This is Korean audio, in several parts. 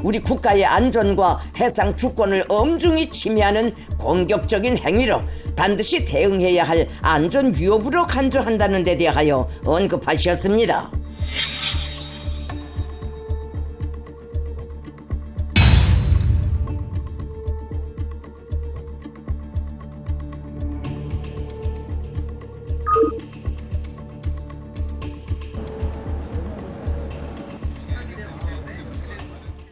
우리 국가의 안전과 해상 주권을 엄중히 침해하는 공격적인 행위로 반드시 대응해야 할 안전 위협으로 간주한다는 데 대하여 언급하셨습니다.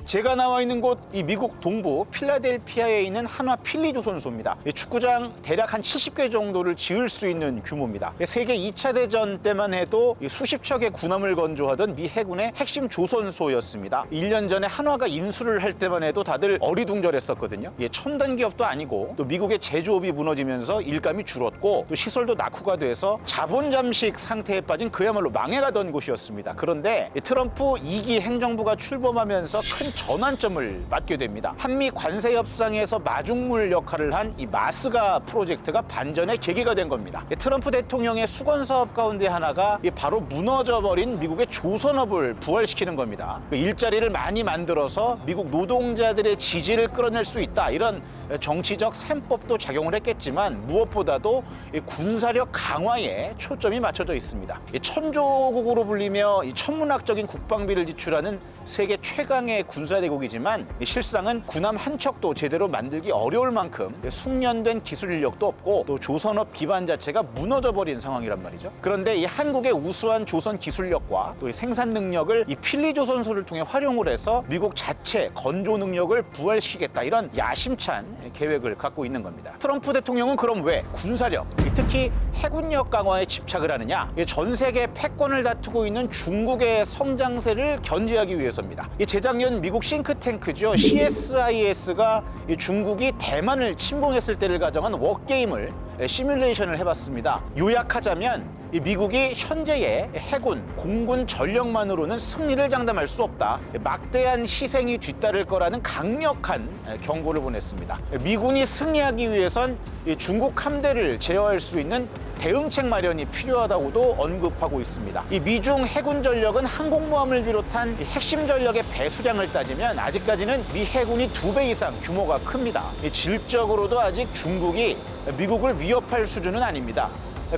제가 나와 있는 곳, 이 미국 동부 필라델피아에 있는 한화 필리조선소입니다. 축구장 대략 한 70개 정도를 지을 수 있는 규모입니다. 세계 2차 대전 때만 해도 수십 척의 군함을 건조하던 미 해군의 핵심 조선소였습니다. 1년 전에 한화가 인수를 할 때만 해도 다들 어리둥절했었거든요. 첨단 기업도 아니고 또 미국의 제조업이 무너지면서 일감이 줄었고 또 시설도 낙후가 돼서 자본 잠식 상태에 빠진 그야말로 망해가던 곳이었습니다. 그런데 트럼프 2기 행정부가 출범하면서 큰 전환점을 맞게 됩니다. 한미 관세 협상에서 마중물 역할을 한 이 마스가 프로젝트가 반전의 계기가 된 겁니다. 트럼프 대통령의 수건 사업 가운데 하나가 바로 무너져버린 미국의 조선업을 부활시키는 겁니다. 일자리를 많이 만들어서 미국 노동자들의 지지를 끌어낼 수 있다, 이런 정치적 셈법도 작용을 했겠지만 무엇보다도 군사력 강화에 초점이 맞춰져 있습니다. 천조국으로 불리며 천문학적인 국방비를 지출하는 세계 최강의 군사대국이지만 실상은 군함 한 척도 제대로 만들기 어려울 만큼 숙련된 기술 인력도 없고 또 조선업 기반 자체가 무너져버린 상황이란 말이죠. 그런데 이 한국의 우수한 조선 기술력과 또 이 생산 능력을 이 필리조선소를 통해 활용을 해서 미국 자체 건조 능력을 부활시키겠다, 이런 야심찬 계획을 갖고 있는 겁니다. 트럼프 대통령은 그럼 왜 군사력, 특히 해군력 강화에 집착을 하느냐? 전 세계 패권을 다투고 있는 중국의 성장세를 견제하기 위해서입니다. 재작년 미국 싱크탱크죠, CSIS가 중국이 대만을 침공했을 때를 가정한 워게임을 시뮬레이션을 해봤습니다. 요약하자면 미국이 현재의 해군, 공군 전력만으로는 승리를 장담할 수 없다, 막대한 희생이 뒤따를 거라는 강력한 경고를 보냈습니다. 미군이 승리하기 위해선 중국 함대를 제어할 수 있는 대응책 마련이 필요하다고도 언급하고 있습니다. 이 미중 해군 전력은 항공모함을 비롯한 핵심 전력의 배수량을 따지면 아직까지는 미 해군이 2배 이상 규모가 큽니다. 질적으로도 아직 중국이 미국을 위협할 수준은 아닙니다.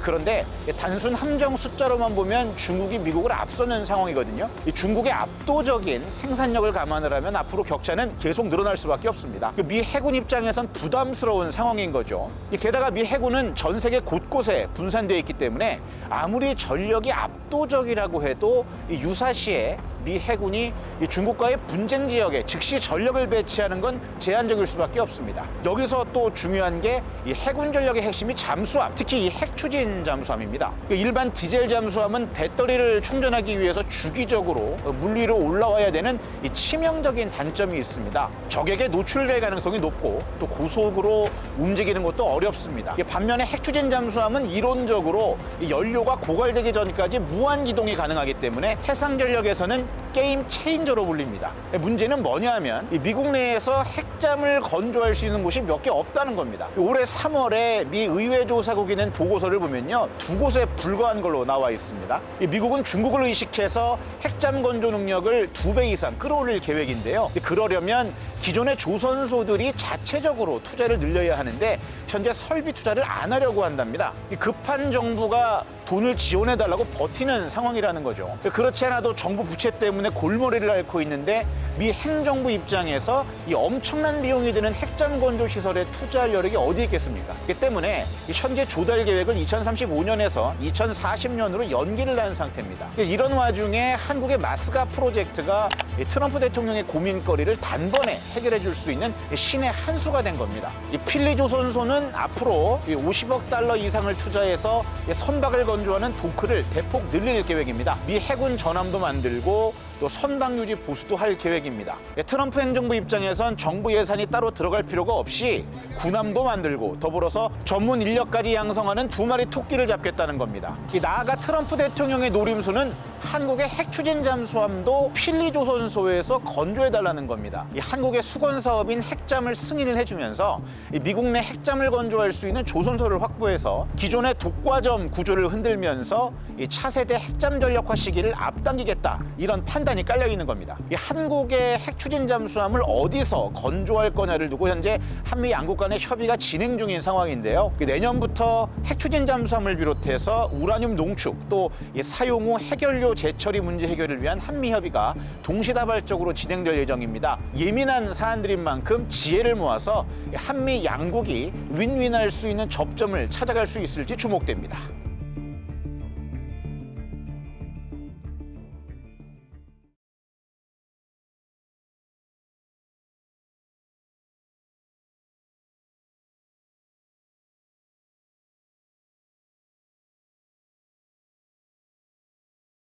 그런데 단순 함정 숫자로만 보면 중국이 미국을 앞서는 상황이거든요. 이 중국의 압도적인 생산력을 감안을 하면 앞으로 격차는 계속 늘어날 수밖에 없습니다. 미 해군 입장에선 부담스러운 상황인 거죠. 게다가 미 해군은 전 세계 곳곳에 분산되어 있기 때문에 아무리 전력이 압도적이라고 해도 유사시에 미 해군이 중국과의 분쟁 지역에 즉시 전력을 배치하는 건 제한적일 수밖에 없습니다. 여기서 또 중요한 게 이 해군 전력의 핵심이 잠수함, 특히 이 핵추진 잠수함입니다. 일반 디젤 잠수함은 배터리를 충전하기 위해서 주기적으로 물 위로 올라와야 되는 이 치명적인 단점이 있습니다. 적에게 노출될 가능성이 높고 또 고속으로 움직이는 것도 어렵습니다. 반면에 핵추진 잠수함은 이론적으로 이 연료가 고갈되기 전까지 무한 기동이 가능하기 때문에 해상 전력에서는 게임 체인저로 불립니다. 문제는 뭐냐 하면 미국 내에서 핵잠을 건조할 수 있는 곳이 몇 개 없다는 겁니다. 올해 3월에 미 의회조사국이 낸 보고서를 보면요, 2곳에 불과한 걸로 나와 있습니다. 미국은 중국을 의식해서 핵잠 건조 능력을 2배 이상 끌어올릴 계획인데요. 그러려면 기존의 조선소들이 자체적으로 투자를 늘려야 하는데 현재 설비 투자를 안 하려고 한답니다. 급한 정부가 돈을 지원해달라고 버티는 상황이라는 거죠. 그렇지 않아도 정부 부채 때문에 골머리를 앓고 있는데 미 행정부 입장에서 이 엄청난 비용이 드는 핵잠 건조 시설에 투자할 여력이 어디 있겠습니까? 그렇기 때문에 현재 조달 계획을 2035년에서 2040년으로 연기를 한 상태입니다. 이런 와중에 한국의 마스가 프로젝트가 트럼프 대통령의 고민거리를 단번에 해결해 줄 수 있는 신의 한 수가 된 겁니다. 이 필리조선소는 앞으로 50억 달러 이상을 투자해서 선박을 건조하는 도크를 대폭 늘릴 계획입니다. 미 해군 전함도 만들고 또 선박 유지 보수도 할 계획입니다. 트럼프 행정부 입장에선 정부 예산이 따로 들어갈 필요가 없이 군함도 만들고 더불어서 전문 인력까지 양성하는 2마리 토끼를 잡겠다는 겁니다. 나아가 트럼프 대통령의 노림수는 한국의 핵추진 잠수함도 필리조선소에서 건조해달라는 겁니다. 한국의 수건 사업인 핵잠을 승인을 해주면서 미국 내 핵잠을 건조할 수 있는 조선소를 확보해서 기존의 독과점 구조를 흔들면서 차세대 핵잠 전력화 시기를 앞당기겠다, 이런 판 시간단이 깔려 있는 겁니다. 이 한국의 핵 추진 잠수함을 어디서 건조할 거냐를 두고 현재 한미 양국 간의 협의가 진행 중인 상황인데요. 내년부터 핵 추진 잠수함을 비롯해서 우라늄 농축 또 사용 후 핵연료 재처리 문제 해결을 위한 한미 협의가 동시다발적으로 진행될 예정입니다. 예민한 사안들인 만큼 지혜를 모아서 한미 양국이 윈윈할 수 있는 접점을 찾아갈 수 있을지 주목됩니다.